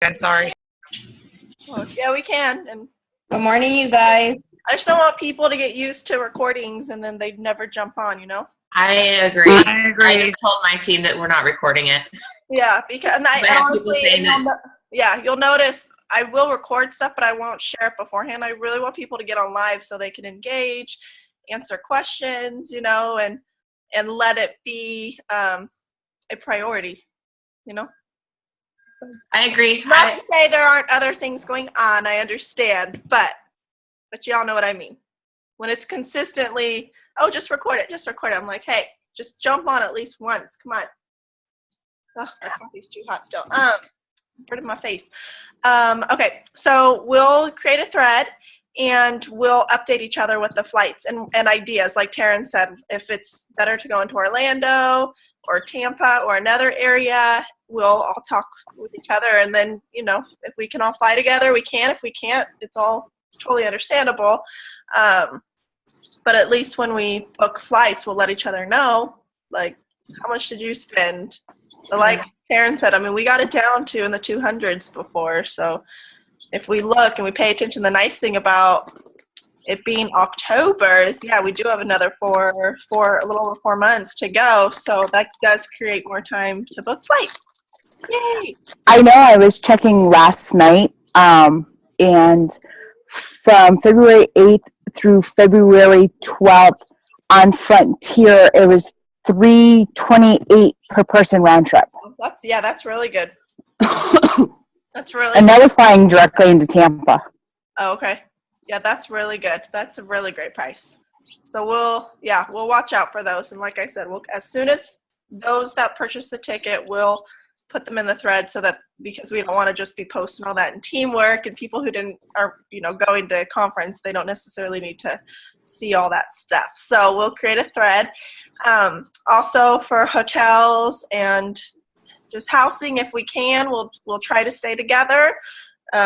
I'm sorry. Well, yeah, we can. And Good morning, you guys. I just don't want people to get used to recordings and then they'd never jump on, you know? I agree. I just told my team that we're not recording it. Yeah, because and honestly, you'll notice I will record stuff, but I won't share it beforehand. I really want people to get on live so they can engage, answer questions, you know, and let it be a priority, you know? I agree. Not to say there aren't other things going on, I understand, but y'all know what I mean. When it's consistently, oh, just record it. I'm like, hey, just jump on at least once. Come on. Oh, my coffee's too hot still. Rid of my face. Okay, so we'll create a thread and we'll update each other with the flights and ideas. Like Taryn said, if it's better to go into Orlando or Tampa or another area, we'll all talk with each other. And then, you know, if we can all fly together, we can. If we can't, it's totally understandable. But at least when we book flights, we'll let each other know, like, how much did you spend? But like Taryn said, I mean, we got it down to in the 200s before. So if we look and we pay attention, the nice thing about it being October is, yeah, we do have another a little over 4 months to go. So that does create more time to book flights. Yay! I know I was checking last night, and from February 8th through February 12th on Frontier, it was $328 per person round trip. That's really good. That's really and that was flying directly into Tampa. Oh, okay. Yeah, that's really good. That's a really great price. So we'll watch out for those. And like I said, as soon as those that purchase the ticket, we'll put them in the thread so that, because we don't want to just be posting all that in teamwork, and people who are going to conference, they don't necessarily need to see all that stuff. So we'll create a thread. Also for hotels and just housing, if we can, we'll try to stay together.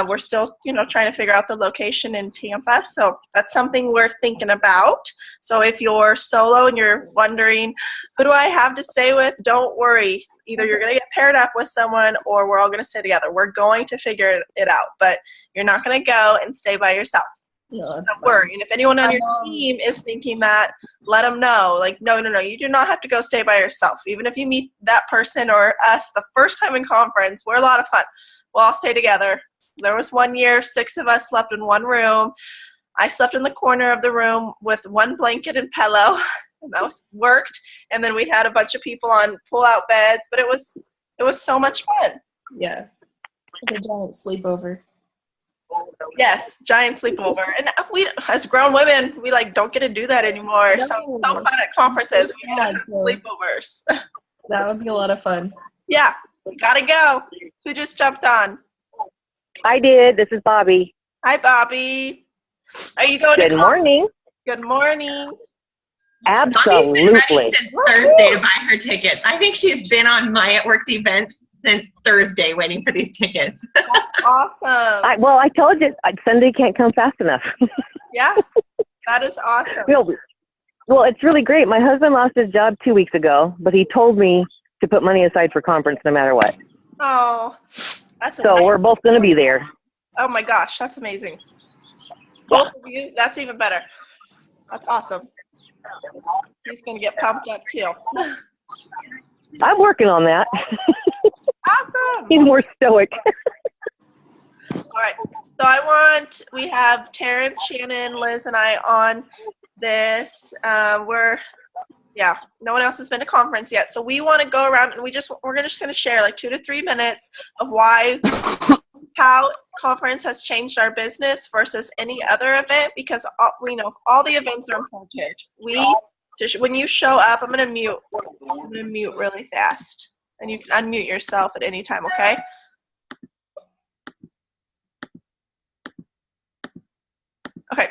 We're still, trying to figure out the location in Tampa. So that's something we're thinking about. So if you're solo and you're wondering, who do I have to stay with? Don't worry. Either you're going to get paired up with someone or we're all going to stay together. We're going to figure it out, but you're not going to go and stay by yourself. No, don't worry. And if anyone on your team is thinking that, let them know. Like, no, you do not have to go stay by yourself. Even if you meet that person or us the first time in conference, we're a lot of fun. We'll all stay together. There was one year, 6 of us slept in one room. I slept in the corner of the room with one blanket and pillow. And that worked. And then we had a bunch of people on pull-out beds. But it was so much fun. Yeah. Like a giant sleepover. Yes, giant sleepover. And we, as grown women, we don't get to do that anymore. No. So fun at conferences. We get sleepovers. That would be a lot of fun. Yeah, we gotta go. Who just jumped on? I did. This is Bobby. Hi, Bobby. Are you going Good morning. Good morning. Absolutely. Thursday to buy her ticket. I think she's been on my at work's event since Thursday waiting for these tickets. That's awesome. I told you, Sunday can't come fast enough. Yeah, that is awesome. Well, it's really great. My husband lost his job 2 weeks ago, but he told me to put money aside for conference no matter what. Oh, that's so we're both going to be there. Oh my gosh, that's amazing. Both of you, that's even better. That's awesome. He's going to get pumped up too. I'm working on that. Awesome. He's more stoic. All right. So we have Taryn, Shannon, Liz, and I on this. No one else has been to conference yet. So we want to go around and we're just going to share 2 to 3 minutes of how conference has changed our business versus any other event, because we know all the events are important. When you show up, I'm going to mute really fast, and you can unmute yourself at any time, okay? Okay.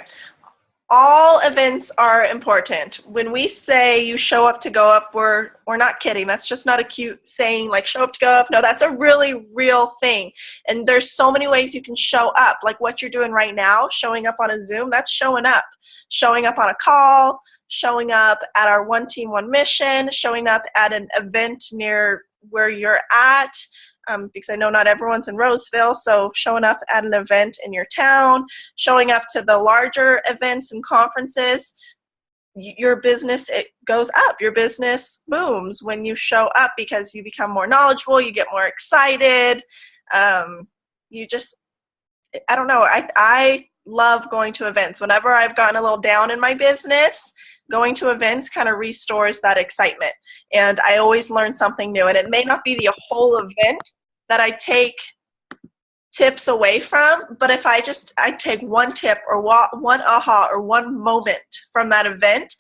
All events are important. When we say you show up to go up, we're not kidding. That's just not a cute saying like show up to go up. No, that's a really real thing. And there's so many ways you can show up, like what you're doing right now, showing up on a Zoom, that's showing up. Showing up on a call, showing up at our One Team, One Mission, showing up at an event near where you're at. because I know not everyone's in Roseville. So showing up at an event in your town, showing up to the larger events and conferences, your business, it goes up. Your business booms when you show up because you become more knowledgeable, you get more excited. You just, I don't know, I love going to events. Whenever I've gotten a little down in my business, going to events kind of restores that excitement. And I always learn something new. And it may not be the whole event that I take tips away from, but if I take one tip or one aha or one moment from that event,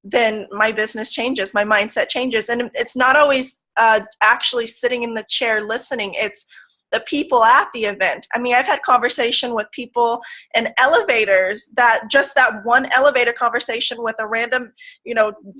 then my business changes, my mindset changes. And it's not always actually sitting in the chair listening. It's the people at the event. I mean, I've had conversation with people in elevators, that one elevator conversation with a random,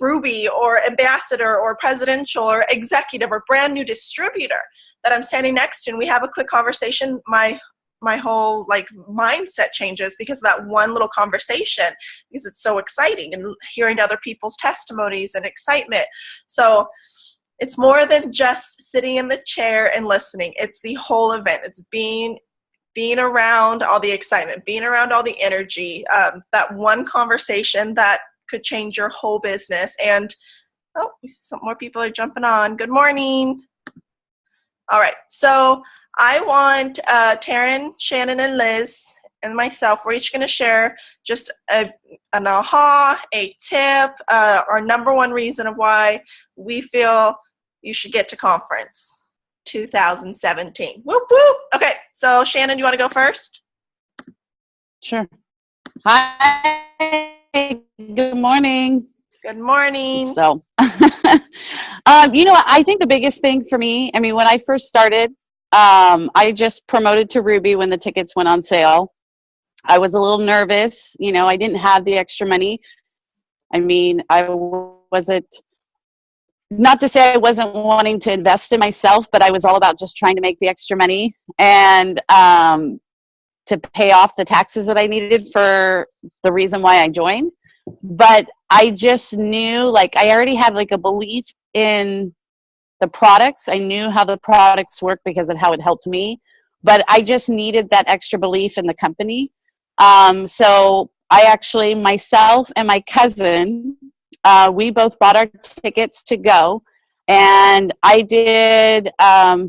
Ruby or ambassador or presidential or executive or brand new distributor that I'm standing next to, and we have a quick conversation, my whole mindset changes because of that one little conversation, because it's so exciting and hearing other people's testimonies and excitement. So it's more than just sitting in the chair and listening. It's the whole event. It's being around all the excitement, being around all the energy, that one conversation that could change your whole business. And, some more people are jumping on. Good morning. All right. So I want Taryn, Shannon, and Liz and myself, we're each going to share just an aha, a tip, our number one reason of why we feel you should get to conference 2017. Whoop, whoop. Okay, so Shannon, you want to go first? Sure. Hi, good morning. Good morning. So, I think the biggest thing for me, when I first started, I just promoted to Ruby when the tickets went on sale. I was a little nervous. I didn't have the extra money. I wasn't, not to say I wasn't wanting to invest in myself, but I was all about just trying to make the extra money and to pay off the taxes that I needed for the reason why I joined. But I just knew, I already had a belief in the products. I knew how the products work because of how it helped me, but I just needed that extra belief in the company. So I actually, myself and my cousin, we both bought our tickets to go, and I did, I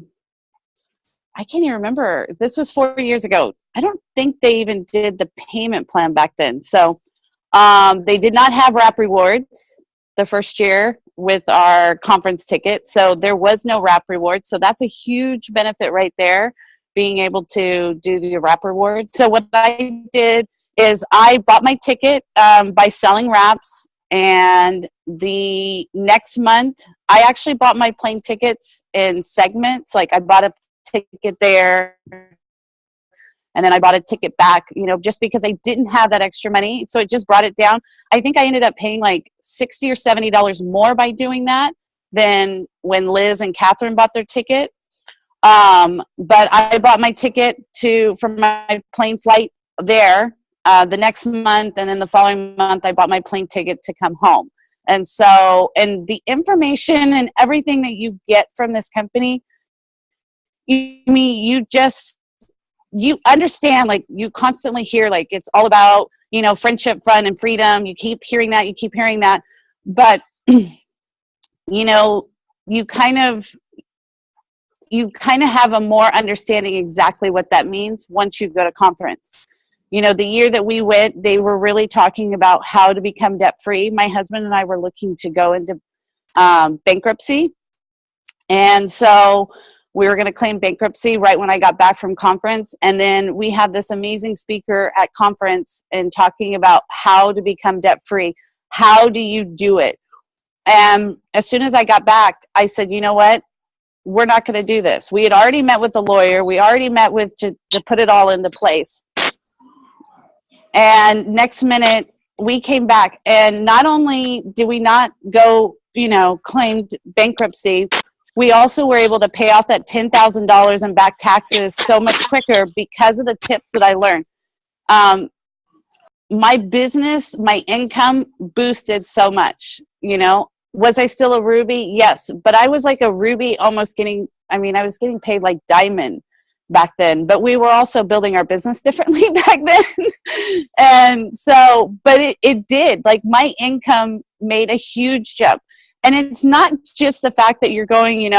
can't even remember, this was 4 years ago. I don't think they even did the payment plan back then. So they did not have wrap rewards the first year with our conference ticket. So there was no wrap rewards. So that's a huge benefit right there, being able to do the wrap rewards. So what I did is I bought my ticket by selling wraps. And the next month, I actually bought my plane tickets in segments. I bought a ticket there, and then I bought a ticket back, just because I didn't have that extra money. So it just brought it down. I think I ended up paying $60 or $70 more by doing that than when Liz and Catherine bought their ticket. But I bought my ticket for my plane flight there the next month, and then the following month I bought my plane ticket to come home. And so, and the information and everything that you get from this company, you understand, you constantly hear, it's all about, friendship, fun, and freedom. You keep hearing that, but you kind of have a more understanding exactly what that means once you go to conference. The year that we went, they were really talking about how to become debt free. My husband and I were looking to go into bankruptcy, and so we were going to claim bankruptcy right when I got back from conference. And then we had this amazing speaker at conference and talking about how to become debt free. How do you do it? And as soon as I got back, I said, you know what? We're not going to do this. We had already met with the lawyer. We already met with to put it all into place. And next minute, we came back. And not only did we not go, claimed bankruptcy, we also were able to pay off that $10,000 in back taxes so much quicker because of the tips that I learned. My business, my income boosted so much, Was I still a Ruby? Yes. But I was like a Ruby almost getting, I was getting paid like diamond back then, but we were also building our business differently back then. And so, but it did, like my income made a huge jump. And it's not just the fact that you're going,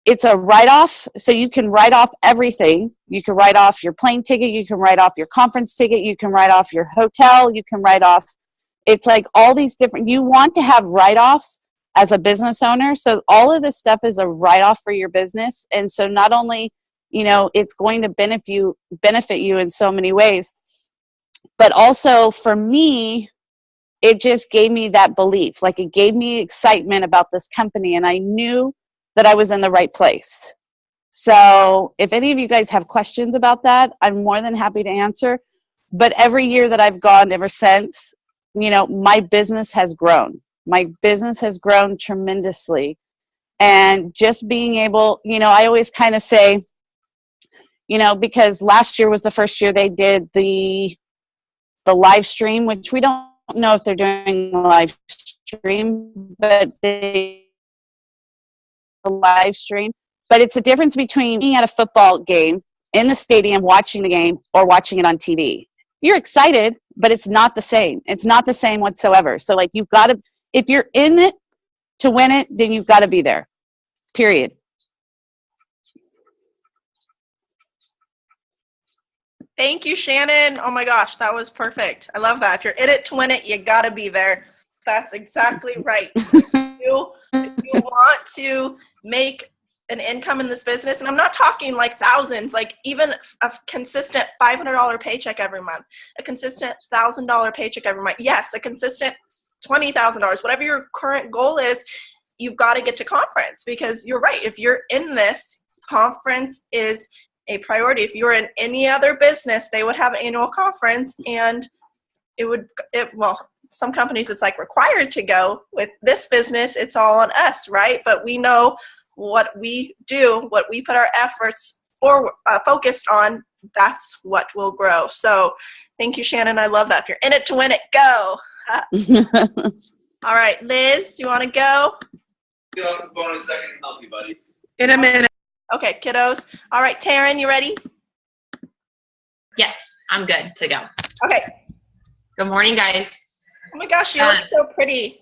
it's a write-off. So you can write off everything. You can write off your plane ticket. You can write off your conference ticket. You can write off your hotel. You can write off, it's like all these different, you want to have write-offs as a business owner. So all of this stuff is a write-off for your business. And so not only, it's going to benefit you in so many ways, but also for me, it just gave me that belief. Like it gave me excitement about this company, and I knew that I was in the right place. So if any of you guys have questions about that, I'm more than happy to answer. But every year that I've gone ever since, my business has grown. My business has grown tremendously. And just being able, I always kind of say, because last year was the first year they did the live stream, which we don't know if they're doing a live stream, but the live stream. But it's a difference between being at a football game in the stadium, watching the game, or watching it on TV. You're excited, but it's not the same. It's not the same whatsoever. So like you've got to, if you're in it to win it, then you've got to be there, period. Thank you, Shannon. Oh my gosh, that was perfect. I love that. If you're in it to win it, you gotta be there. That's exactly right. If you want to make an income in this business, and I'm not talking like thousands, like even a consistent $500 paycheck every month, a consistent $1,000 paycheck every month. Yes, a consistent $20,000, whatever your current goal is, you've got to get to conference, because you're right. If you're in this, conference is a priority. If you were in any other business, they would have an annual conference, and some companies it's like required to go. With this business, it's all on us, right? But we know what we do, what we put our efforts focused on, that's what will grow. So thank you, Shannon. I love that. If you're in it to win it, go. All right, Liz, do you want to go? Get off the phone in a second and help you, buddy. In a minute. Okay, kiddos. All right, Taryn, you ready? Yes, I'm good to go. Okay. Good morning, guys. Oh my gosh, you look so pretty.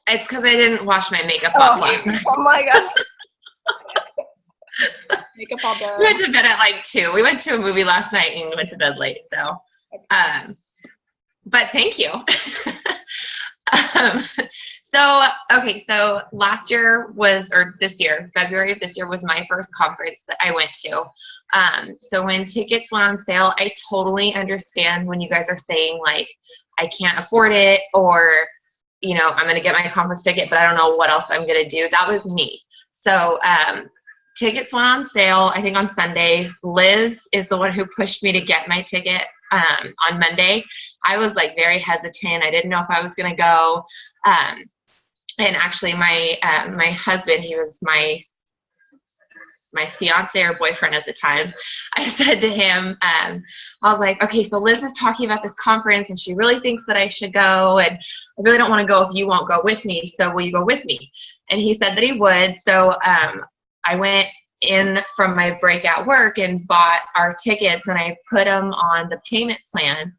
It's because I didn't wash my makeup off last night. Oh my god. Makeup all done. We went to bed at like 2. We went to a movie last night and went to bed late. So, but thank you. So last year February of this year was my first conference that I went to. So when tickets went on sale, I totally understand when you guys are saying like, I can't afford it, or, I'm going to get my conference ticket, but I don't know what else I'm going to do. That was me. So, tickets went on sale, I think on Sunday. Liz is the one who pushed me to get my ticket, on Monday. I was like very hesitant. I didn't know if I was going to go. And actually my husband, he was my fiance or boyfriend at the time. I said to him, I was like, okay, so Liz is talking about this conference and she really thinks that I should go, and I really don't want to go if you won't go with me. So will you go with me? And he said that he would. So I went in from my break at work and bought our tickets, and I put them on the payment plan.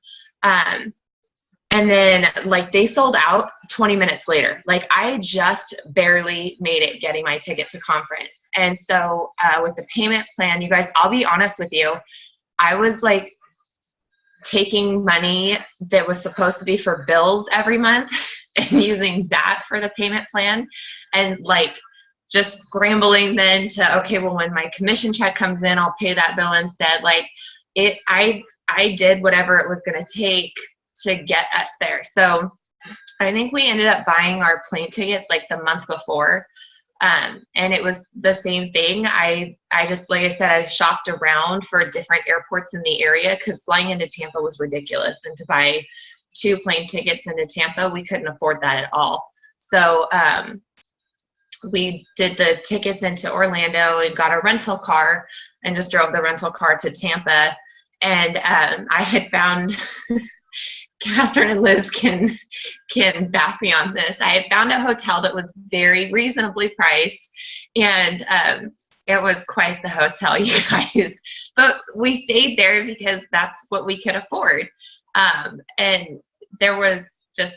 And then like they sold out 20 minutes later. Like I just barely made it getting my ticket to conference. And so with the payment plan, you guys, I'll be honest with you, I was like taking money that was supposed to be for bills every month and using that for the payment plan, and like just scrambling then to, okay, well, when my commission check comes in, I'll pay that bill instead. Like I did whatever it was going to take to get us there. So I think we ended up buying our plane tickets like the month before. And it was the same thing. I just, like I said, I shopped around for different airports in the area because flying into Tampa was ridiculous. And to buy 2 plane tickets into Tampa, we couldn't afford that at all. So we did the tickets into Orlando and got a rental car and just drove the rental car to Tampa. And I had found Catherine and Liz can back me on this. I had found a hotel that was very reasonably priced, and it was quite the hotel, you guys. But we stayed there because that's what we could afford. And there was just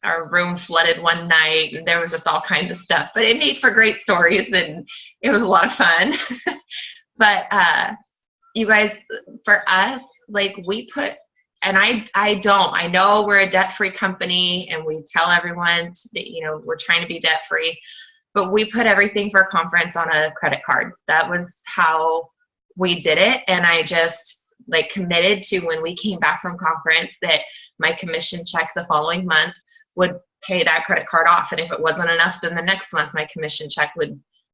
our room flooded one night, and there was just all kinds of stuff. But it made for great stories, and it was a lot of fun. But you guys, for us, like we put. And I know we're a debt-free company and we tell everyone that, you know, we're trying to be debt-free, but we put everything for a conference on a credit card. That was how we did it. And I just like committed to, when we came back from conference, that my commission check the following month would pay that credit card off. And if it wasn't enough, then the next month my commission check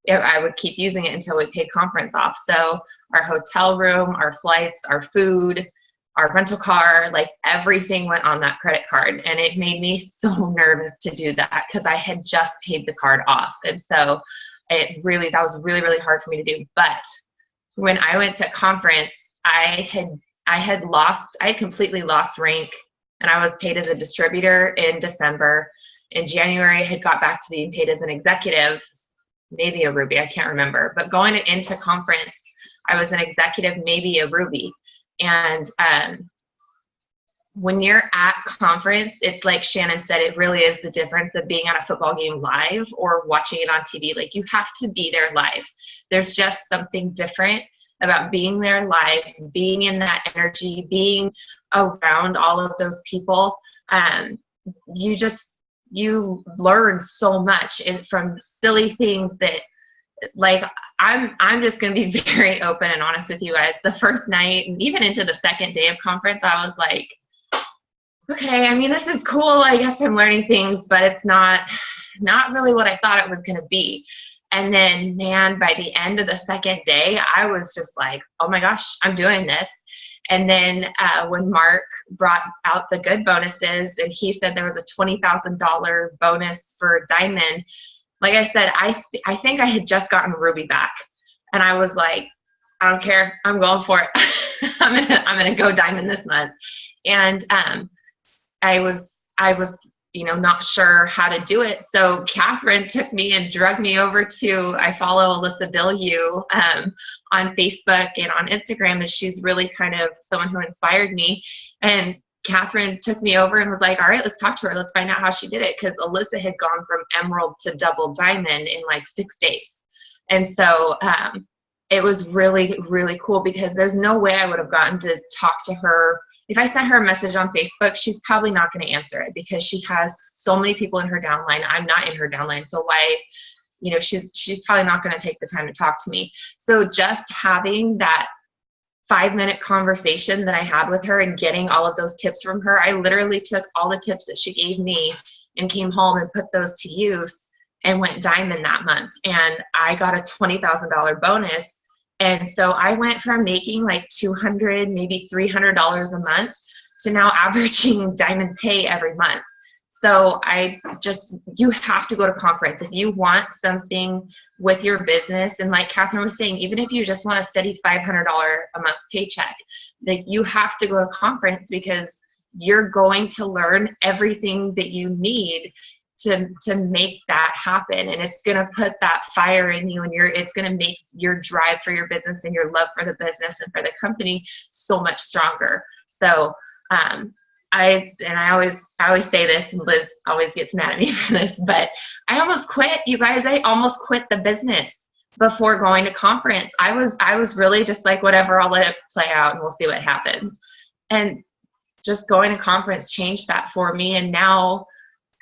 I would keep using it until we paid conference off. So our hotel room, our flights, our food, our rental car, like everything went on that credit card. And it made me so nervous to do that because I had just paid the card off. And so that was really, really hard for me to do. But when I went to conference, I had completely lost rank, and I was paid as a distributor in December. In January, I had got back to being paid as an executive, maybe a Ruby, I can't remember. But going into conference, I was an executive, maybe a Ruby. And when you're at conference, it's like Shannon said, it really is the difference of being at a football game live or watching it on TV. Like, you have to be there live. There's just something different about being there live, being in that energy, being around all of those people. You learn so much from silly things that, like, I'm just going to be very open and honest with you guys. The first night, and even into the second day of conference, I was like, okay, I mean, this is cool. I guess I'm learning things, but it's not really what I thought it was going to be. And then, man, by the end of the second day, I was just like, oh my gosh, I'm doing this. And then when Mark brought out the good bonuses, and he said there was a $20,000 bonus for Diamond, like I said, I think I had just gotten Ruby back, and I was like, I don't care, I'm going for it. I'm gonna go Diamond this month. And I was not sure how to do it. So Catherine took me and drug me over to, I follow Alyssa Bilyeu on Facebook and on Instagram, and she's really kind of someone who inspired me. And Catherine took me over and was like, all right, let's talk to her. Let's find out how she did it. Because Alyssa had gone from emerald to double diamond in like 6 days. And so it was really, really cool, because there's no way I would have gotten to talk to her. If I sent her a message on Facebook, she's probably not going to answer it, because she has so many people in her downline. I'm not in her downline. So why, she's probably not going to take the time to talk to me. So just having that 5-minute conversation that I had with her and getting all of those tips from her, I literally took all the tips that she gave me and came home and put those to use and went diamond that month. And I got a $20,000 bonus. And so I went from making like $200, maybe $300 a month to now averaging diamond pay every month. So you have to go to conference if you want something with your business. And like Catherine was saying, even if you just want a steady $500 a month paycheck, like, you have to go to conference, because you're going to learn everything that you need to make that happen. And it's going to put that fire in you, and it's going to make your drive for your business and your love for the business and for the company so much stronger. So I always say this, and Liz always gets mad at me for this, but I almost quit, you guys. I almost quit the business before going to conference. I was really just like, whatever, I'll let it play out and we'll see what happens. And just going to conference changed that for me. And now,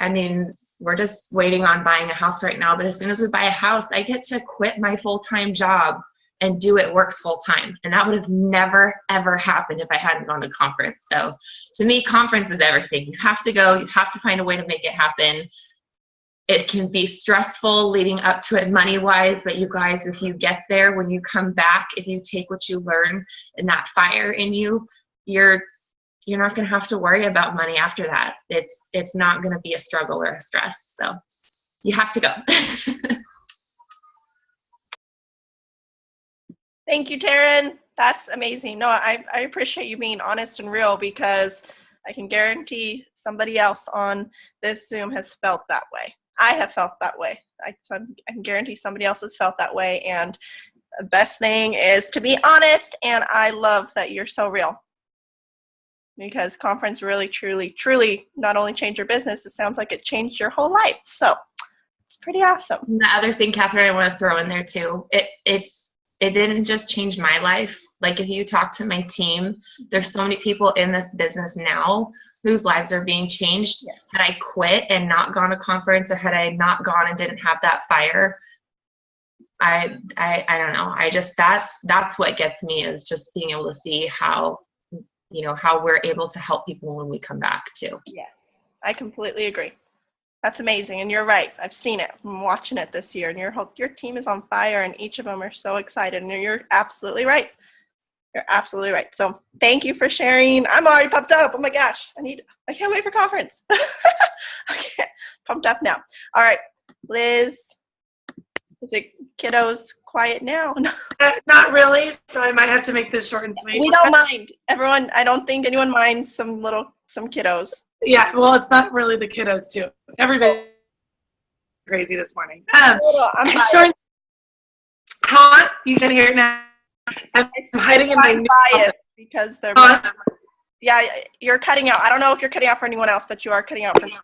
I mean, we're just waiting on buying a house right now, but as soon as we buy a house, I get to quit my full-time job and do it works full-time. And that would have never, ever happened if I hadn't gone to conference. So to me, conference is everything. You have to go. You have to find a way to make it happen. It can be stressful leading up to it money-wise, but you guys, if you get there, when you come back, if you take what you learn and that fire in you, you're not going to have to worry about money after that. It's not going to be a struggle or a stress. So you have to go. Thank you, Taryn. That's amazing. No, I appreciate you being honest and real, because I can guarantee somebody else on this Zoom has felt that way. I have felt that way. I can guarantee somebody else has felt that way. And the best thing is to be honest. And I love that you're so real, because conference really, truly, truly not only changed your business, it sounds like it changed your whole life. So it's pretty awesome. And the other thing, Catherine, I want to throw in there too, it didn't just change my life. Like if you talk to my team, there's so many people in this business now whose lives are being changed. Yeah. Had I quit and not gone to conference, or had I not gone and didn't have that fire, I don't know. I just, that's what gets me, is just being able to see how, how we're able to help people when we come back too. Yes, I completely agree. That's amazing. And you're right. I've seen it. I'm watching it this year, and your team is on fire, and each of them are so excited. And you're absolutely right. You're absolutely right. So thank you for sharing. I'm already pumped up. Oh my gosh. I can't wait for conference. Okay. Pumped up now. All right. Liz, is it kiddos quiet now? Not really. So I might have to make this short and sweet. We don't mind. Everyone, I don't think anyone minds some kiddos. Yeah. Well, it's not really the kiddos too. Everybody crazy this morning. I'm Short. Huh? You can hear it now. I'm hiding in my new office. Because they're yeah, you're cutting out. I don't know if you're cutting out for anyone else, but you are cutting out for me.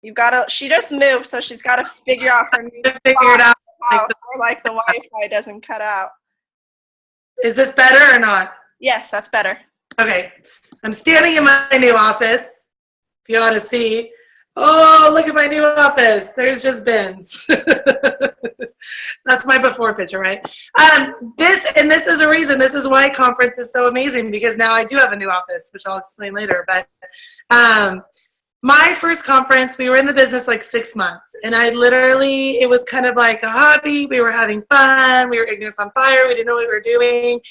You've got to. She just moved, so she's got to figure out her new Figure it out. Like the Wi-Fi doesn't cut out. Is this better or not? Yes, that's better. Okay. I'm standing in my new office. If you ought to see. Oh, look at my new office. There's just bins. That's my before picture, right? This is a reason. This is why conference is so amazing, because now I do have a new office, which I'll explain later. But my first conference, we were in the business like 6 months, and it was kind of like a hobby. We were having fun. We were ignorance on fire. We didn't know what we were doing.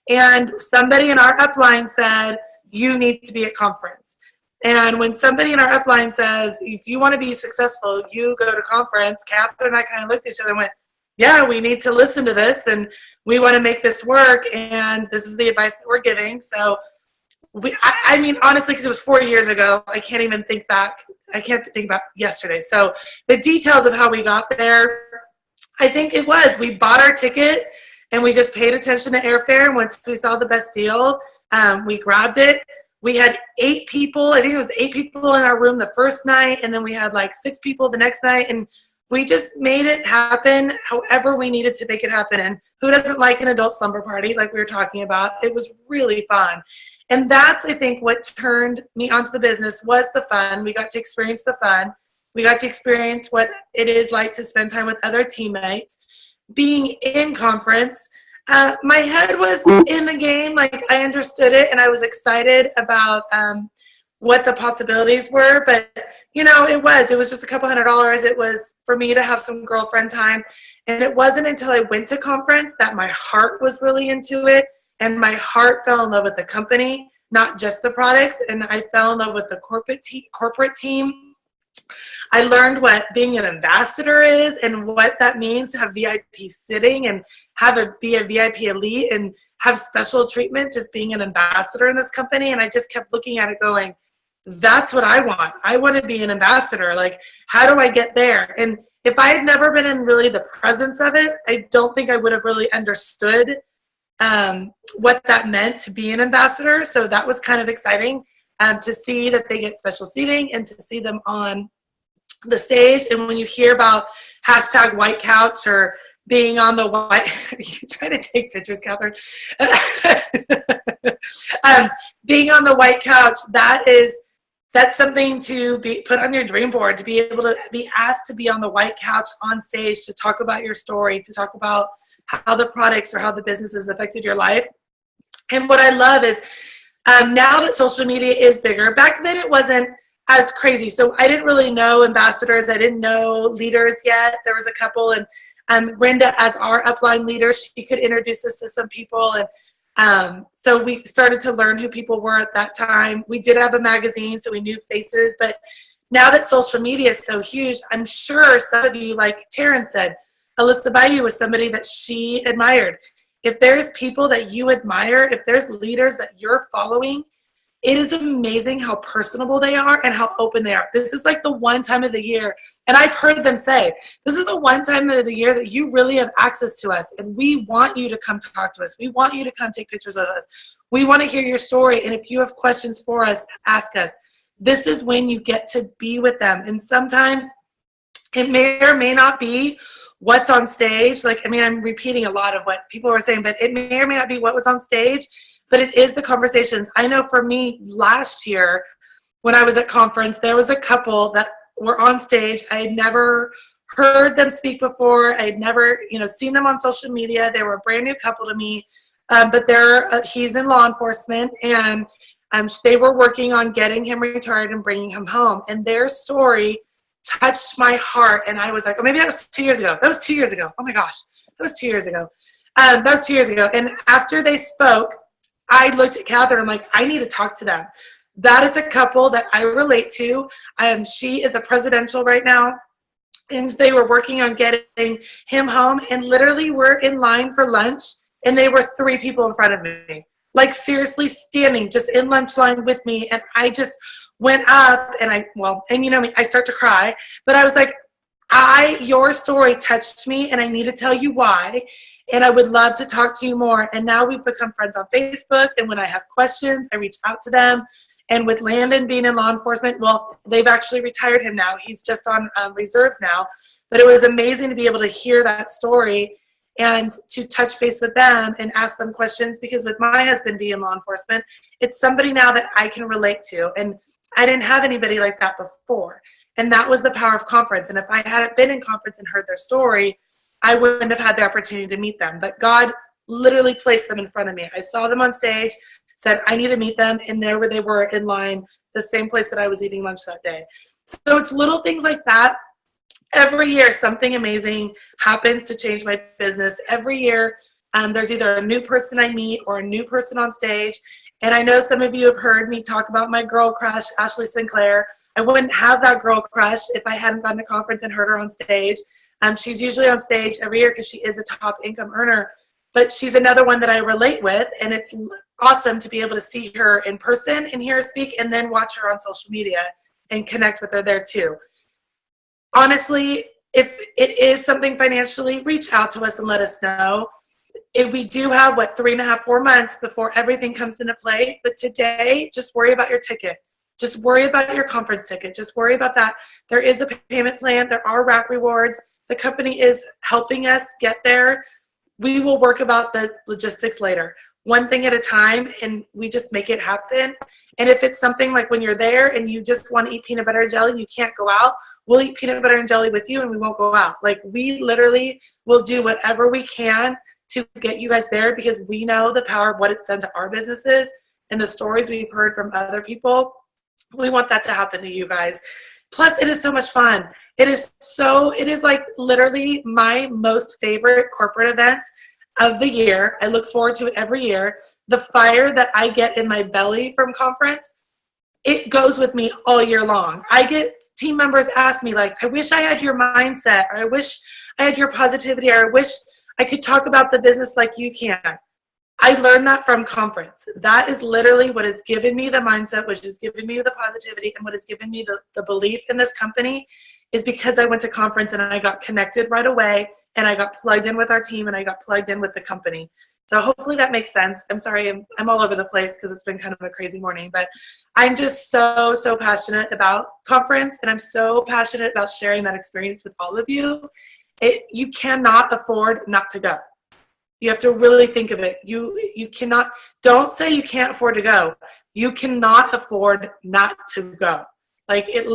And somebody in our upline said, you need to be at conference. And when somebody in our upline says, if you want to be successful, you go to conference, Catherine and I kind of looked at each other and went, yeah, we need to listen to this, and we want to make this work, and this is the advice that we're giving. So I mean, honestly, because it was 4 years ago, I can't even think back. I can't think about yesterday. So the details of how we got there, I think it was, we bought our ticket and we just paid attention to airfare. And once we saw the best deal, we grabbed it. We had 8 people. I think it was 8 people in our room the first night. And then we had like 6 people the next night. And we just made it happen however we needed to make it happen. And who doesn't like an adult slumber party like we were talking about? It was really fun. And that's, I think, what turned me onto the business was the fun. We got to experience the fun. We got to experience what it is like to spend time with other teammates. Being in conference, my head was in the game. Like, I understood it, and I was excited about what the possibilities were. But, it was just a couple $100. It was for me to have some girlfriend time. And it wasn't until I went to conference that my heart was really into it. And my heart fell in love with the company, not just the products. And I fell in love with the corporate team. I learned what being an ambassador is and what that means to have VIP sitting and be a VIP elite and have special treatment just being an ambassador in this company. And I just kept looking at it going, that's what I want. I want to be an ambassador. Like, how do I get there? And if I had never been in really the presence of it, I don't think I would have really understood what that meant to be an ambassador. So that was kind of exciting to see that they get special seating and to see them on the stage. And when you hear about hashtag white couch or being on the white, are you trying to take pictures, Catherine? Being on the white couch, that's something to be put on your dream board, to be able to be asked to be on the white couch on stage, to talk about your story, to talk about how the products or how the business has affected your life. And what I love is now that social media is bigger, back then it wasn't as crazy. So I didn't really know ambassadors. I didn't know leaders yet. There was a couple, and Brenda, as our upline leader, she could introduce us to some people. And so we started to learn who people were at that time. We did have a magazine, so we knew faces. But now that social media is so huge, I'm sure some of you, like Taryn said, Alyssa Bayou was somebody that she admired. If there's people that you admire, if there's leaders that you're following, it is amazing how personable they are and how open they are. This is like the one time of the year, and I've heard them say, this is the one time of the year that you really have access to us, and we want you to come talk to us. We want you to come take pictures with us. We want to hear your story, and if you have questions for us, ask us. This is when you get to be with them, and sometimes it may or may not be what's on stage. Like, I mean, I'm repeating a lot of what people are saying, but it may or may not be what was on stage, but it is the conversations. I know for me, last year when I was at conference, there was a couple that were on stage. I had never heard them speak before. I had never, seen them on social media. They were a brand new couple to me, but he's in law enforcement, and they were working on getting him retired and bringing him home. And their story touched my heart, and I was like, oh, maybe that was 2 years ago. That was 2 years ago. Oh my gosh, that was 2 years ago. And after they spoke, I looked at Catherine. I'm like, I need to talk to them. That is a couple that I relate to. She is a presidential right now, and they were working on getting him home, and literally we're in line for lunch, and they were 3 people in front of me, like seriously standing just in lunch line with me. And I just went up, and I start to cry, but I was like, your story touched me, and I need to tell you why. And I would love to talk to you more. And now we've become friends on Facebook. And when I have questions, I reach out to them. And with Landon being in law enforcement, well, they've actually retired him now. He's just on reserves now. But it was amazing to be able to hear that story and to touch base with them and ask them questions, because with my husband being in law enforcement, it's somebody now that I can relate to. And I didn't have anybody like that before. And that was the power of conference. And if I hadn't been in conference and heard their story, I wouldn't have had the opportunity to meet them. But God literally placed them in front of me. I saw them on stage, said, I need to meet them. And there they were in line, the same place that I was eating lunch that day. So it's little things like that. Every year, something amazing happens to change my business. Every year, there's either a new person I meet or a new person on stage. And I know some of you have heard me talk about my girl crush, Ashley Sinclair. I wouldn't have that girl crush if I hadn't gone to conference and heard her on stage. She's usually on stage every year because she is a top income earner, but she's another one that I relate with, and it's awesome to be able to see her in person and hear her speak, and then watch her on social media and connect with her there too. Honestly, if it is something financially, reach out to us and let us know. We do have, 3.5, 4 months before everything comes into play, but today, just worry about your ticket. Just worry about your conference ticket. Just worry about that. There is a payment plan. There are rack rewards. The company is helping us get there. We will work about the logistics later. One thing at a time, and we just make it happen. And if it's something like when you're there and you just want to eat peanut butter and jelly and you can't go out, we'll eat peanut butter and jelly with you, and we won't go out. Like, we literally will do whatever we can to get you guys there, because we know the power of what it's done to our businesses and the stories we've heard from other people. We want that to happen to you guys. Plus, it is so much fun. It is like literally my most favorite corporate event of the year. I look forward to it every year. The fire that I get in my belly from conference, it goes with me all year long. I get team members ask me, like, I wish I had your mindset, or I wish I had your positivity, or I wish I could talk about the business like you can. I learned that from conference. That is literally what has given me the mindset, which has given me the positivity, and what has given me the belief in this company, is because I went to conference and I got connected right away, and I got plugged in with our team, and I got plugged in with the company. So hopefully that makes sense. I'm sorry, I'm all over the place because it's been kind of a crazy morning, but I'm just so passionate about conference, and I'm so passionate about sharing that experience with all of you. You cannot afford not to go. You have to really think of it. You cannot, don't say you can't afford to go. You cannot afford not to go. Like, it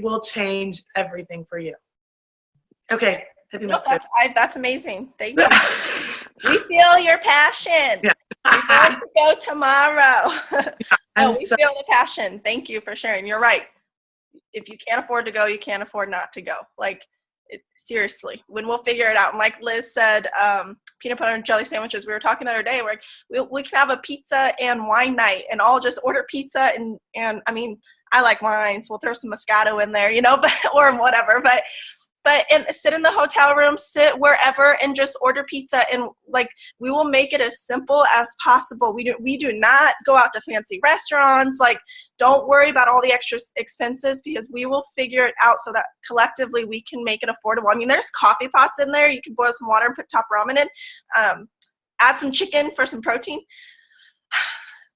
will change everything for you. Okay. I think that's good. That's amazing. Thank you. We feel your passion. Yeah. We want to go tomorrow. We feel the passion. Thank you for sharing. You're right. If you can't afford to go, you can't afford not to go. Like, seriously, when we'll figure it out. And like Liz said, peanut butter and jelly sandwiches. We were talking the other day where we can have a pizza and wine night, and all just order pizza and I mean, I like wine, so we'll throw some Moscato in there, but or whatever. But and sit in the hotel room, sit wherever, and just order pizza. And like, we will make it as simple as possible. We do not go out to fancy restaurants. Like, don't worry about all the extra expenses, because we will figure it out so that collectively we can make it affordable. I mean, there's coffee pots in there. You can boil some water and put top ramen in. Add some chicken for some protein.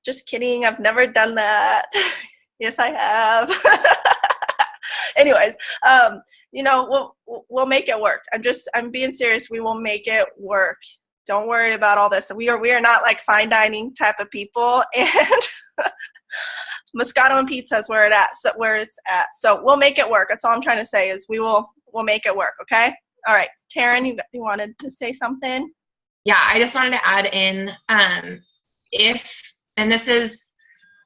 Just kidding. I've never done that. Yes, I have. Anyways, we'll make it work. I'm being serious. We will make it work. Don't worry about all this. We are not like fine dining type of people, and Moscato and pizza is where it's at. So we'll make it work. That's all I'm trying to say is we'll make it work. Okay. All right. Taryn, you wanted to say something? Yeah, I just wanted to add in,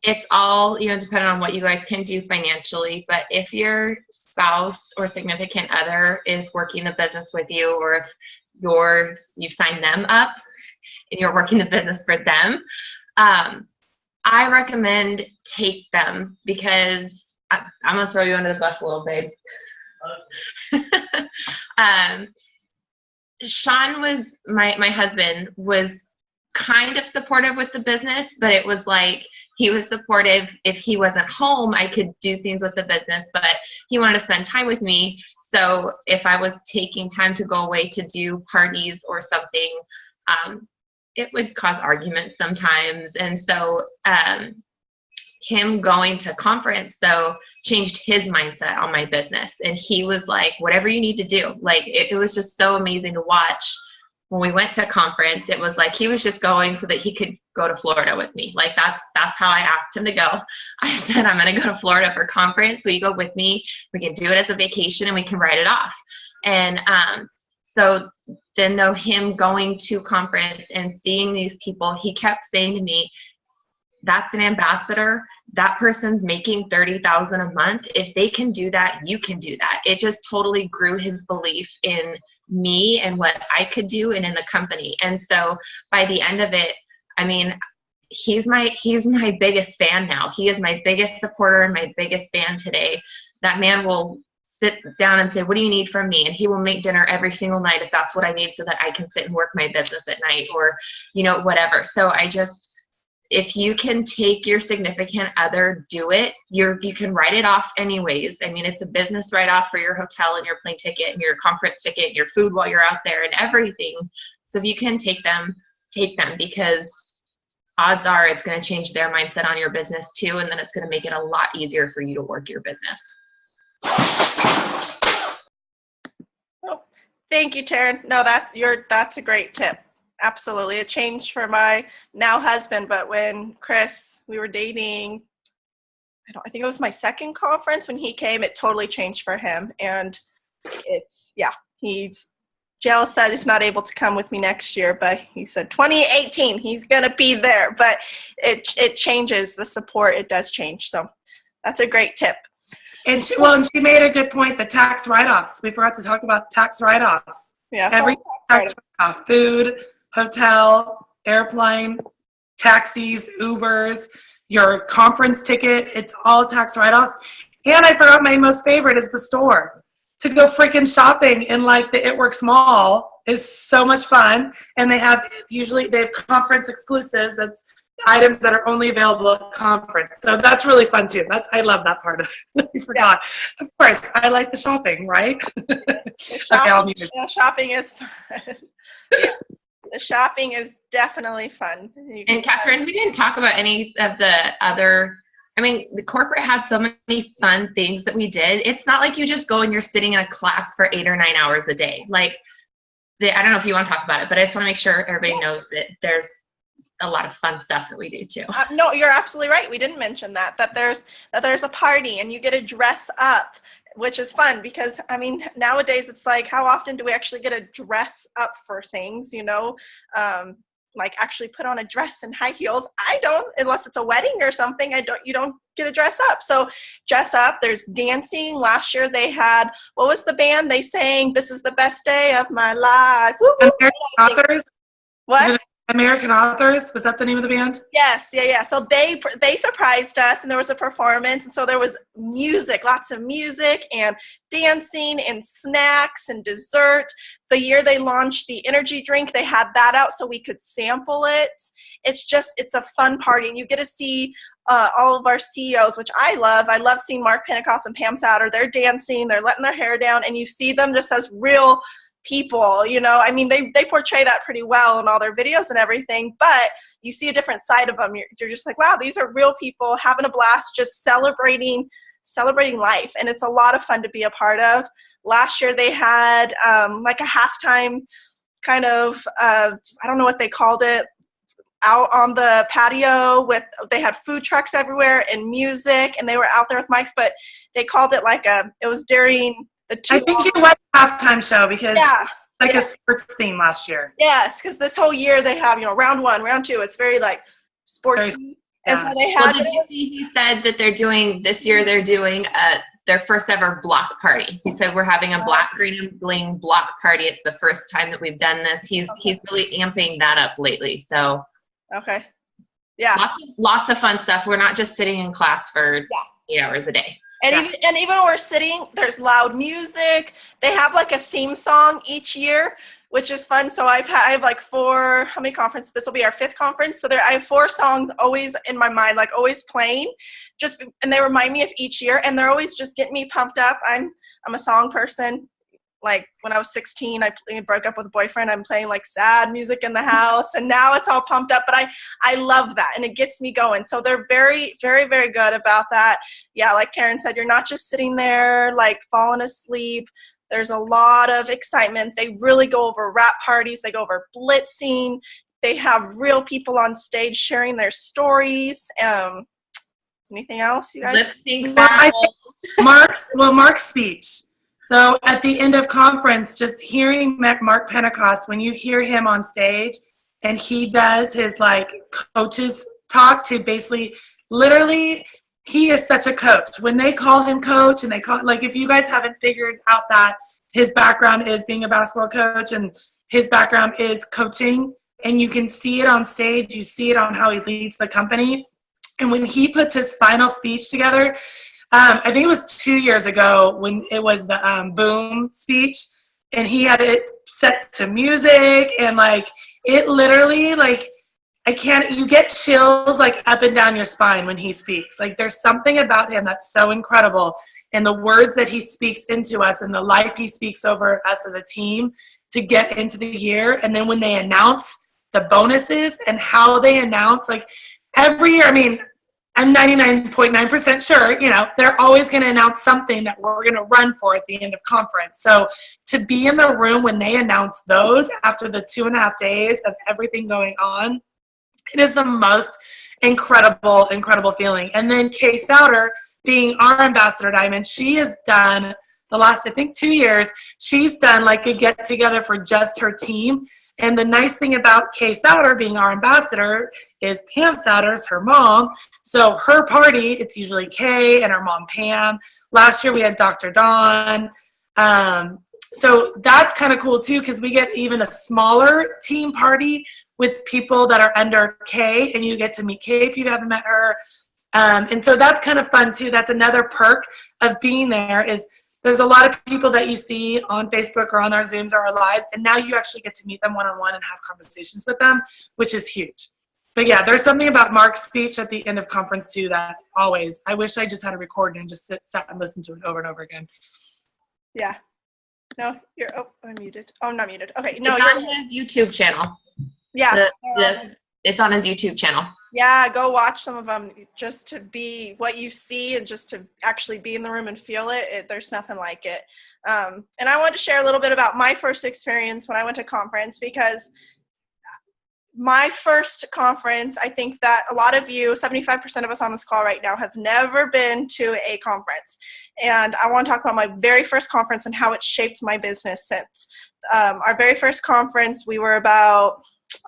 it's all, depending on what you guys can do financially, but if your spouse or significant other is working the business with you, or if you've signed them up and you're working the business for them, I recommend take them, because I'm going to throw you under the bus a little, babe. Sean was, my husband was kind of supportive with the business, but it was like, he was supportive. If he wasn't home, I could do things with the business, but he wanted to spend time with me. So if I was taking time to go away to do parties or something, it would cause arguments sometimes. And so him going to conference, though, changed his mindset on my business. And he was like, whatever you need to do. Like, it was just so amazing to watch. When we went to conference, it was like he was just going so that he could go to Florida with me. Like, that's how I asked him to go. I said, I'm going to go to Florida for conference. Will you go with me? We can do it as a vacation and we can write it off. And so then, though, him going to conference and seeing these people, he kept saying to me, that's an ambassador. That person's making $30,000 a month. If they can do that, you can do that. It just totally grew his belief in me and what I could do and in the company. And so by the end of it, I mean, he's my biggest fan now. He is my biggest supporter and my biggest fan today. That man will sit down and say, what do you need from me? And he will make dinner every single night if that's what I need, so that I can sit and work my business at night, or, whatever. So if you can take your significant other, do it. You can write it off anyways. I mean, it's a business write-off for your hotel and your plane ticket and your conference ticket and your food while you're out there and everything. So if you can take them, because odds are it's going to change their mindset on your business too, and then it's going to make it a lot easier for you to work your business. Oh, thank you, Taryn. No, that's a great tip. Absolutely. It changed for my now husband, but when we were dating, I think it was my second conference when he came, it totally changed for him. And he's jealous that he's not able to come with me next year, but he said 2018, he's going to be there. But it changes the support. It does change. So that's a great tip. And she made a good point, the tax write-offs. We forgot to talk about tax write-offs. Yeah. Every tax write-off, food, hotel, airplane, taxis, Ubers, your conference ticket, it's all tax write-offs. And I forgot my most favorite is the store. To go freaking shopping in like the It Works Mall is so much fun. And they have conference exclusives. That's items that are only available at conference. So that's really fun too. I love that part of it. I forgot. Yeah. Of course, I like the shopping, right? Shopping is fun. Yeah. The shopping is definitely fun. And Catherine, we didn't talk about any of the other, the corporate had so many fun things that we did. It's not like you just go and you're sitting in a class for 8 or 9 hours a day. Like, I don't know if you want to talk about it, but I just want to make sure everybody knows that there's a lot of fun stuff that we do too. No, you're absolutely right. We didn't mention that there's a party and you get to dress up, which is fun because nowadays it's like, how often do we actually get to dress up for things, like actually put on a dress and high heels? I don't, unless it's a wedding or something. You don't get to dress up. So dress up. There's dancing. Last year they had, what was the band? They sang, "This is the best day of my life." Woo-hoo. Authors? What? American Authors, was that the name of the band? Yes, yeah. So they surprised us, and there was a performance, and so there was music, lots of music and dancing and snacks and dessert. The year they launched the energy drink, they had that out so we could sample it. It's a fun party, and you get to see all of our CEOs, which I love. I love seeing Mark Pentecost and Pam Souter. They're dancing, they're letting their hair down, and you see them just as real people, I mean, they portray that pretty well in all their videos and everything, but you see a different side of them. You're just like, wow, these are real people having a blast, just celebrating life, and it's a lot of fun to be a part of. Last year they had like a halftime kind of I don't know what they called it, out on the patio they had food trucks everywhere and music, and they were out there with mics, but they called it it was during I think it was a halftime show because a sports theme last year. Yes, because this whole year they have, round 1, round 2. It's very like sports. And so they have. Well, did you see he said that they're doing their first ever block party? He said we're having a black, green, and bling block party. It's the first time that we've done this. He's really amping that up lately. So. Okay. Yeah. Lots of fun stuff. We're not just sitting in class for 8 hours a day. And even when we're sitting, there's loud music. They have like a theme song each year, which is fun. So I have like 4, how many conferences? This will be our 5th conference. So I have 4 songs always in my mind, like always playing, and they remind me of each year, and they're always just getting me pumped up. I'm a song person. Like when I was 16, I broke up with a boyfriend. I'm playing like sad music in the house, and now it's all pumped up, but I love that, and it gets me going. So they're very, very, very good about that. Yeah, like Taryn said, you're not just sitting there like falling asleep. There's a lot of excitement. They really go over rap parties. They go over blitzing. They have real people on stage sharing their stories. Anything else, you guys? Lip sync battle. Mark's speech. So at the end of conference, just hearing Mark Pentecost, when you hear him on stage and he does his like coaches talk to basically, literally, he is such a coach. When they call him coach, and if you guys haven't figured out that his background is being a basketball coach and his background is coaching, and you can see it on stage, you see it on how he leads the company. And when he puts his final speech together, I think it was 2 years ago when it was the boom speech, and he had it set to music, and like it literally like you get chills like up and down your spine when he speaks. Like there's something about him that's so incredible, and the words that he speaks into us and the life he speaks over us as a team to get into the year. And then when they announce the bonuses and how they announce, like every year, I mean, I'm 99.9% sure, they're always going to announce something that we're going to run for at the end of conference. So to be in the room when they announce those after the 2.5 days of everything going on, it is the most incredible, incredible feeling. And then Kay Souter, being our ambassador diamond, she has done the last, I think, 2 years, she's done like a get together for just her team. And the nice thing about Kay Souter being our ambassador is Pam Souter's her mom. So her party, it's usually Kay and her mom Pam. Last year we had Dr. Dawn. So that's kind of cool too, because we get even a smaller team party with people that are under Kay, and you get to meet Kay if you haven't met her. And so that's kind of fun too. That's another perk of being there is there's a lot of people that you see on Facebook or on our Zooms or our lives, and now you actually get to meet them one-on-one and have conversations with them, which is huge. But yeah, there's something about Mark's speech at the end of conference too that always, I wish I just had a recording and just sat and listened to it over and over again. Yeah. No, I'm muted. Oh, I'm not muted. Okay, no, it's on his YouTube channel. Yeah. It's on his YouTube channel. Yeah, go watch some of them just to be what you see and just to actually be in the room and feel it. There's nothing like it. And I wanted to share a little bit about my first experience when I went to conference, because my first conference, I think that a lot of you, 75% of us on this call right now, have never been to a conference. And I want to talk about my very first conference and how it shaped my business since. Our very first conference,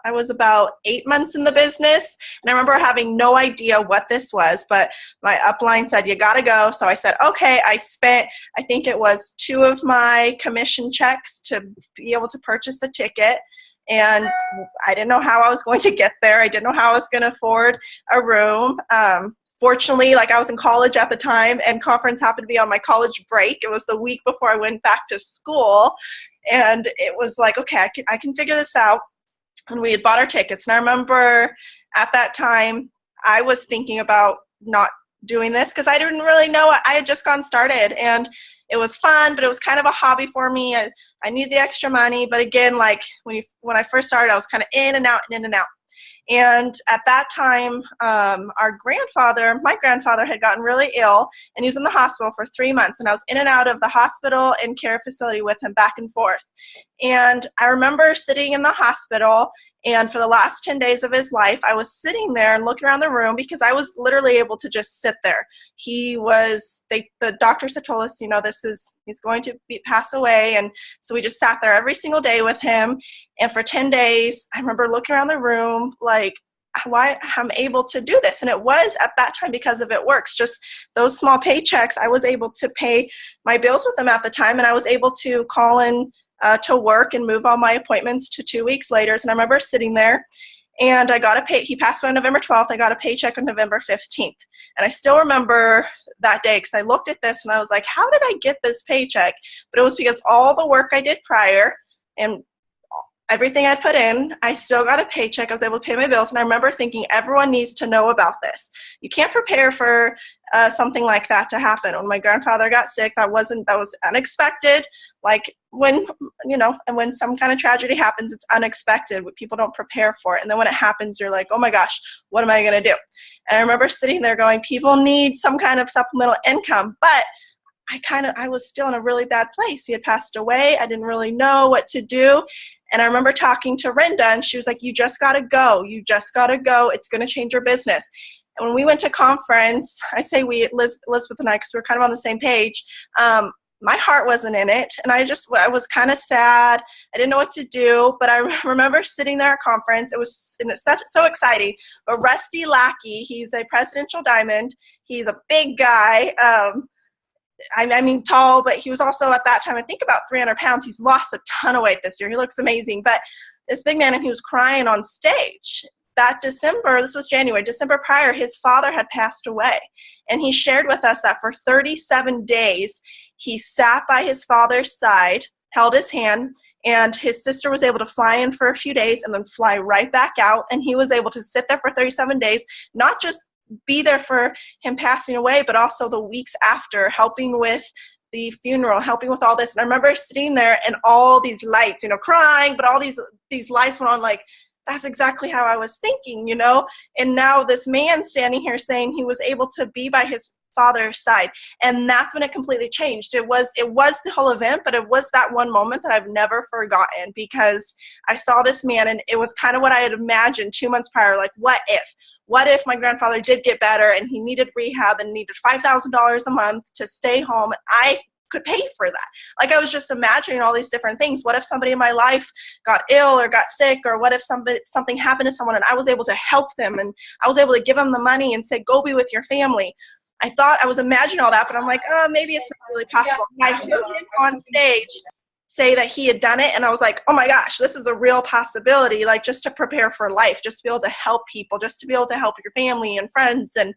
I was about 8 months in the business, and I remember having no idea what this was, but my upline said, you got to go. So I said, okay. I spent, I think it was 2 of my commission checks to be able to purchase a ticket. And I didn't know how I was going to get there. I didn't know how I was going to afford a room. Fortunately, like I was in college at the time, and conference happened to be on my college break. It was the week before I went back to school, and it was like, okay, I can figure this out. And we had bought our tickets. And I remember at that time, I was thinking about not doing this because I didn't really know. I had just gotten started, and it was fun, but it was kind of a hobby for me. I needed the extra money. But again, like when I first started, I was kind of in and out and in and out. And at that time, my grandfather had gotten really ill, and he was in the hospital for 3 months. And I was in and out of the hospital and care facility with him back and forth. And I remember sitting in the hospital, and for the last 10 days of his life, I was sitting there and looking around the room because I was literally able to just sit there. The doctors had told us, he's going to pass away. And so we just sat there every single day with him. And for 10 days, I remember looking around the room like, why I'm able to do this. And it was at that time because of It Works. Just those small paychecks, I was able to pay my bills with them at the time. And I was able to call in to work and move all my appointments to 2 weeks later. And I remember sitting there, and I got a pay. He passed away on November 12th. I got a paycheck on November 15th. And I still remember that day because I looked at this and I was like, how did I get this paycheck? But it was because all the work I did prior and everything I put in, I still got a paycheck. I was able to pay my bills. And I remember thinking, everyone needs to know about this. You can't prepare for something like that to happen. When my grandfather got sick, that was unexpected. Like when some kind of tragedy happens, it's unexpected. People don't prepare for it. And then when it happens, you're like, oh my gosh, what am I going to do? And I remember sitting there going, people need some kind of supplemental income. But I was still in a really bad place. He had passed away. I didn't really know what to do. And I remember talking to Rinda, and she was like, you just got to go. You just got to go. It's going to change your business. And when we went to conference, I say we, Elizabeth and I, because we were kind of on the same page, my heart wasn't in it. And I was kind of sad. I didn't know what to do. But I remember sitting there at conference. It's so exciting. But Rusty Lackey, he's a presidential diamond. He's a big guy. I mean, tall, but he was also at that time, I think about 300 pounds. He's lost a ton of weight this year. He looks amazing. But this big man, and he was crying on stage. That December, this was January, December prior, his father had passed away. And he shared with us that for 37 days, he sat by his father's side, held his hand, and his sister was able to fly in for a few days and then fly right back out. And he was able to sit there for 37 days, not just be there for him passing away, but also the weeks after, helping with the funeral, helping with all this. And I remember sitting there and all these lights, crying, but all these lights went on like, that's exactly how I was thinking, And now this man standing here saying he was able to be by his father's side. And that's when it completely changed. It was the whole event, but it was that one moment that I've never forgotten, because I saw this man, and it was kind of what I had imagined 2 months prior. Like, what if my grandfather did get better and he needed rehab and needed $5,000 a month to stay home? I could pay for that. Like, I was just imagining all these different things. What if somebody in my life got ill or got sick, or what if something happened to someone and I was able to help them, and I was able to give them the money and say, go be with your family? I was imagining all that, but I'm like, oh, maybe it's not really possible. I heard him on stage say that he had done it, and I was like, oh my gosh, this is a real possibility, like, just to prepare for life, just to be able to help people, just to be able to help your family and friends. And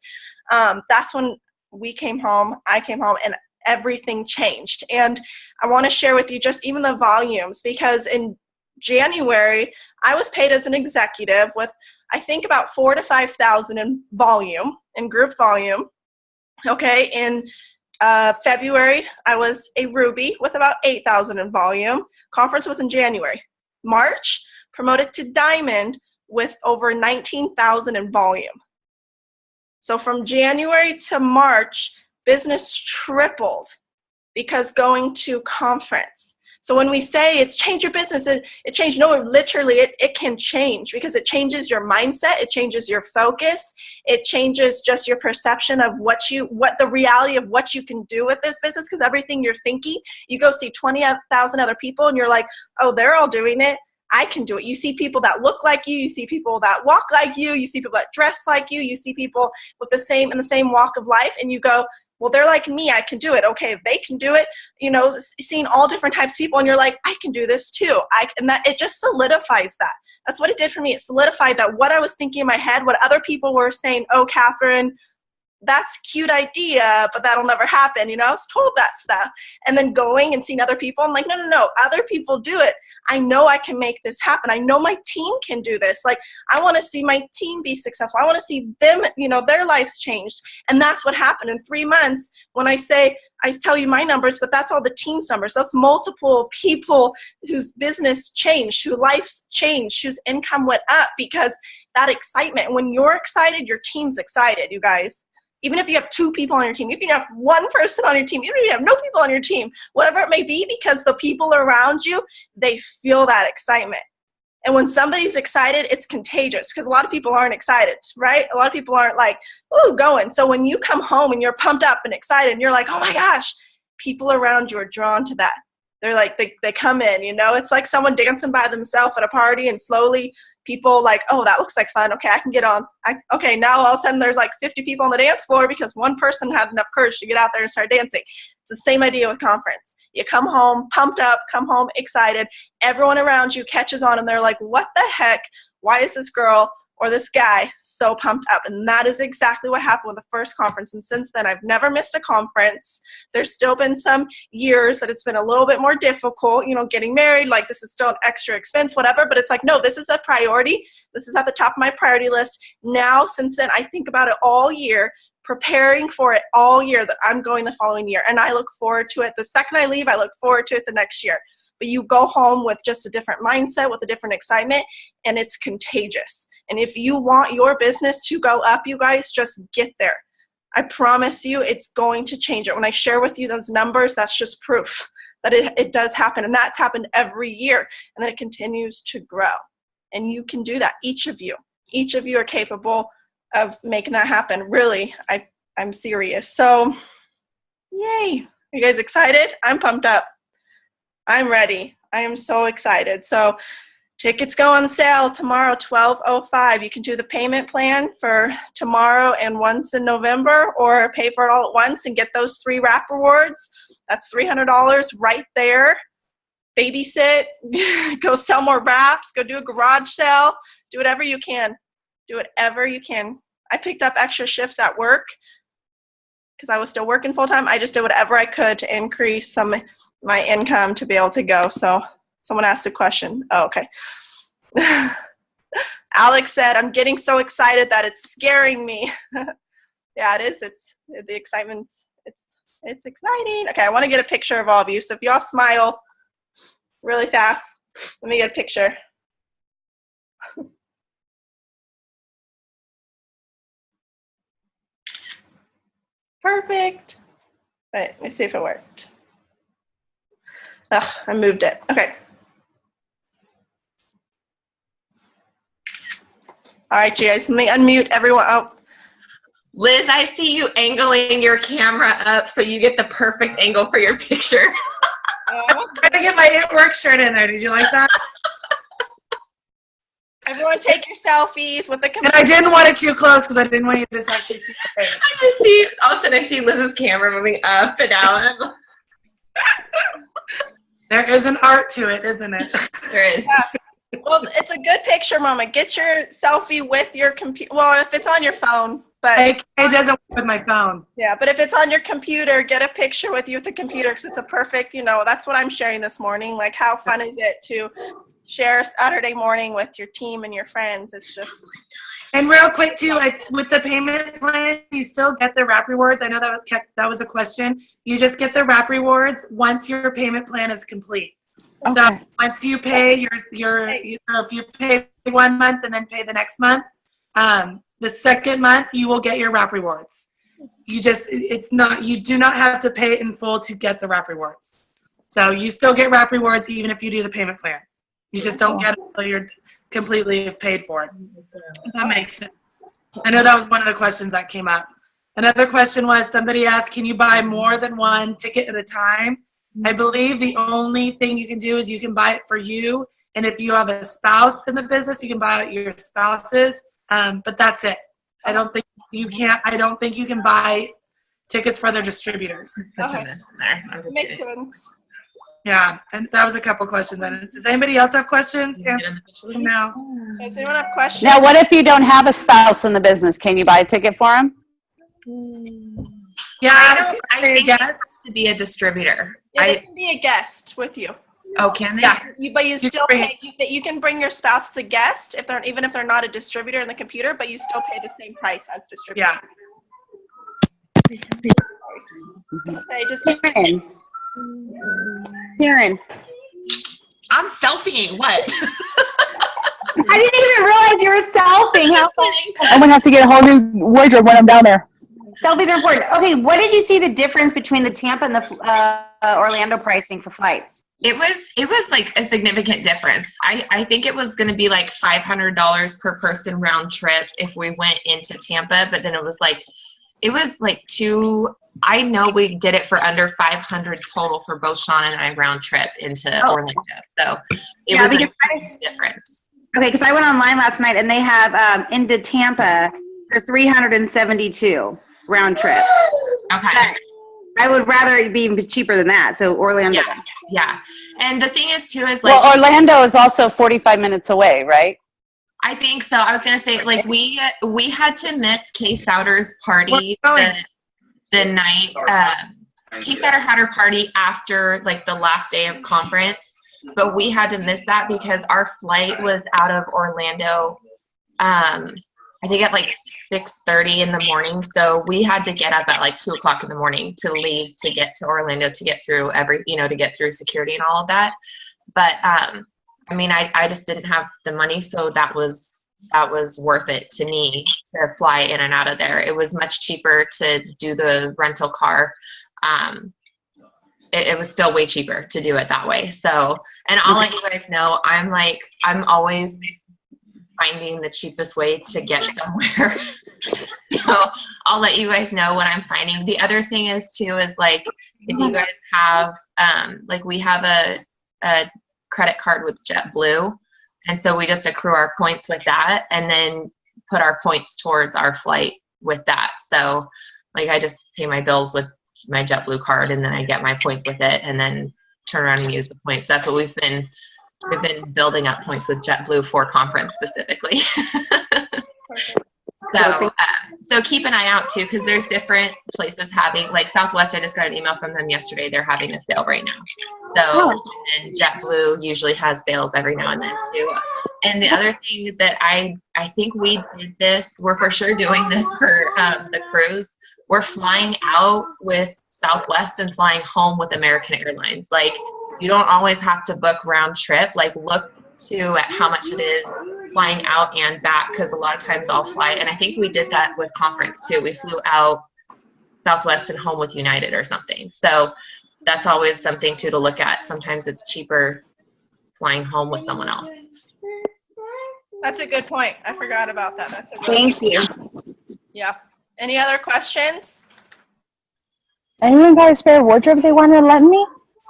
that's when I came home, and everything changed. And I want to share with you just even the volumes, because in January, I was paid as an executive with, I think, about 4,000 to 5,000 in volume, in group volume. Okay, in February, I was a Ruby with about 8,000 in volume. Conference was in January. March, promoted to Diamond with over 19,000 in volume. So from January to March, business tripled because going to conference. So when we say it's changed your business, it changed. No, literally, it can change, because it changes your mindset. It changes your focus. It changes just your perception of what the reality of what you can do with this business. Because everything you're thinking, you go see 20,000 other people and you're like, oh, they're all doing it. I can do it. You see people that look like you. You see people that walk like you. You see people that dress like you. You see people with in the same walk of life. And you go, well, they're like me, I can do it. Okay, if they can do it, you know, seeing all different types of people, and you're like, I can do this too. And that it just solidifies that. That's what it did for me. It solidified that what I was thinking in my head, what other people were saying, oh, Catherine, that's a cute idea, but that'll never happen. You know, I was told that stuff. And then going and seeing other people, I'm like, no, other people do it. I know I can make this happen. I know my team can do this. Like, I want to see my team be successful. I want to see them, you know, their lives changed. And that's what happened in 3 months. When I tell you my numbers, but that's all the team's numbers. That's multiple people whose business changed, whose lives changed, whose income went up because that excitement. When you're excited, your team's excited, you guys. Even if you have 2 people on your team, if you have 1 person on your team, even if you have no people on your team, whatever it may be, because the people around you, they feel that excitement. And when somebody's excited, it's contagious because a lot of people aren't excited, right? A lot of people aren't like, ooh, going. So when you come home and you're pumped up and excited and you're like, oh my gosh, people around you are drawn to that. They're like, they come in, you know? It's like someone dancing by themselves at a party and slowly people like, oh, that looks like fun. Okay, I can get on. Okay, now all of a sudden there's like 50 people on the dance floor because one person had enough courage to get out there and start dancing. It's the same idea with conference. You come home pumped up, come home excited. Everyone around you catches on and they're like, what the heck? Why is this girl or this guy so pumped up? And that is exactly what happened with the first conference. And since then, I've never missed a conference. There's still been some years that it's been a little bit more difficult, you know, getting married, like this is still an extra expense, whatever. But it's like, no, this is a priority. This is at the top of my priority list. Now, since then, I think about it all year, preparing for it all year that I'm going the following year. And I look forward to it. The second I leave, I look forward to it the next year. But you go home with just a different mindset, with a different excitement, and it's contagious. And if you want your business to go up, you guys, just get there. I promise you it's going to change it. When I share with you those numbers, that's just proof that it does happen. And that's happened every year. And then it continues to grow. And you can do that. Each of you are capable of making that happen. Really, I'm serious. So, yay. Are you guys excited? I'm pumped up. I'm ready. I am so excited. So tickets go on sale tomorrow, 12:05. You can do the payment plan for tomorrow and once in November, or pay for it all at once and get those 3 wrap rewards. That's $300 right there. Babysit, go sell more wraps, go do a garage sale, do whatever you can. Do whatever you can. I picked up extra shifts at work because I was still working full time. I just did whatever I could to increase my income to be able to go. So someone asked a question. Oh, okay. Alex said, I'm getting so excited that it's scaring me. Yeah, it is. It's the excitement. It's exciting. Okay, I want to get a picture of all of you. So if y'all smile really fast, let me get a picture. Perfect. Wait, let me see if it worked. I moved it. Okay. All right, you guys, let me unmute everyone. Oh. Liz, I see you angling your camera up so you get the perfect angle for your picture. I'm trying to get my It Works shirt in there. Did you like that? Everyone take your selfies with the camera. And I didn't want it too close because I didn't want you to actually see the face. I just see, all of a sudden I see Liz's camera moving up and down. There is an art to it, isn't it? There is. Yeah. Well, it's a good picture moment. Get your selfie with your computer. Well, if it's on your phone. But it doesn't work with my phone. Yeah, but if it's on your computer, get a picture with you with the computer because it's a perfect, that's what I'm sharing this morning. Like, how fun is it to share a Saturday morning with your team and your friends? It's just. And real quick too, with the payment plan, you still get the wrap rewards. I know that was a question. You just get the wrap rewards once your payment plan is complete. Okay. So once you pay if you pay 1 month and then pay the next month, the second month you will get your wrap rewards. You do not have to pay it in full to get the wrap rewards. So you still get wrap rewards even if you do the payment plan. You just don't get it until you're completely paid for it. If that makes sense. I know that was one of the questions that came up. Another question was, somebody asked, can you buy more than one ticket at a time? I believe the only thing you can do is you can buy it for you. And if you have a spouse in the business, you can buy it your spouse's. But that's it. I don't think you can buy tickets for their distributors. Put Okay. some in there. I'm just Makes kidding. sense. Yeah, and that was a couple questions. Does anybody else have questions? No. Does anyone have questions? Now, what if you don't have a spouse in the business? Can you buy a ticket for them? Yeah, I think it has to be a distributor. Yeah, they can be a guest with you. Oh, can they? Yeah. But you still bring pay. You can bring your spouse as a guest even if they're not a distributor in the computer, but you still pay the same price as distributor. Yeah. Okay, just Taryn. I'm selfieing. What? I didn't even realize you were selfing. How I'm gonna have to get a whole new wardrobe when I'm down there. selfies are important. Okay, what did you see the difference between the Tampa and the Orlando pricing for flights? It was like a significant difference. I think it was going to be like $500 per person round trip if we went into Tampa, but then it was like I know we did it for under 500 total for both Sean and I round trip into Orlando. So it was a huge difference. Okay, because I went online last night and they have into Tampa for 372 round trip. Okay. I would rather it be cheaper than that. So Orlando. Yeah. And the thing is too is like Well, Orlando is also 45 minutes away, right? I think so. I was gonna say like we had to miss Kay Souter's party the night. Kay Souter had her party after like the last day of conference, but we had to miss that because our flight was out of Orlando. I think at like 6:30 in the morning. So we had to get up at like 2 o'clock in the morning to leave to get to Orlando to get through to get through security and all of that. But I mean, I just didn't have the money, so that was worth it to me to fly in and out of there. It was much cheaper to do the rental car. It was still way cheaper to do it that way. So, and I'll let you guys know, I'm always finding the cheapest way to get somewhere. So I'll let you guys know what I'm finding. The other thing is too is like if you guys have like we have a credit card with JetBlue, and so we just accrue our points with that and then put our points towards our flight with that. So like I just pay my bills with my JetBlue card and then I get my points with it and then turn around and use the points. That's what we've been building up points with JetBlue for conference specifically. So keep an eye out too, because there's different places having, like Southwest, I just got an email from them yesterday. They're having a sale right now. So, and JetBlue usually has sales every now and then too. And the other thing that I think we did this, we're for sure doing this for the cruise. We're flying out with Southwest and flying home with American Airlines. Like, you don't always have to book round trip. Like, look too at how much it is flying out and back, because a lot of times I'll fly, and I think we did that with conference too. We flew out Southwest and home with United or something. So that's always something too to look at. Sometimes it's cheaper flying home with someone else. That's a good point. I forgot about that. That's a really Thank you. Yeah. Any other questions? Anyone got a spare wardrobe they want to lend me?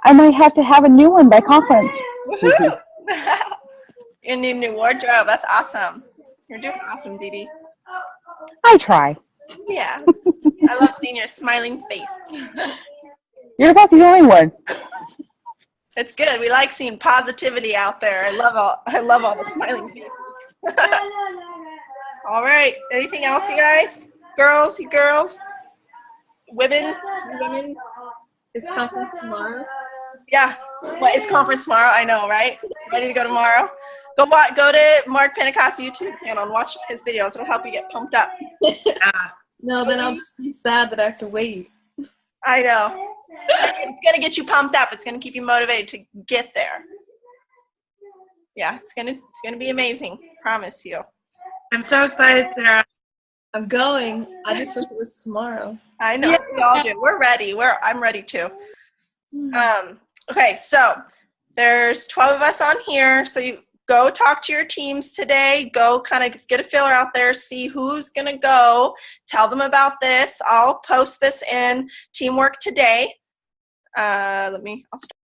I might have to have a new one by conference. Woohoo! You need a new wardrobe. That's awesome. You're doing awesome, Dee Dee. I try. Yeah. I love seeing your smiling face. You're about the only one. It's good. We like seeing positivity out there. I love all the smiling people. All right. Anything else, you guys? Girls, you girls? Women? Is conference tomorrow? Yeah. What is conference tomorrow? I know, right? Ready to go tomorrow? Go to Mark Pentecost's YouTube channel and watch his videos. It'll help you get pumped up. No, then I'll just be sad that I have to wait. I know. It's going to get you pumped up. It's going to keep you motivated to get there. Yeah, it's going to be amazing. Promise you. I'm so excited, Sarah. I'm going. I just wish it was tomorrow. I know. Yeah. We all do. We're ready. I'm ready too. Okay, so there's 12 of us on here. So you go talk to your teams today. Go kind of get a feeler out there, see who's going to go. Tell them about this. I'll post this in Teamwork Today. I'll start.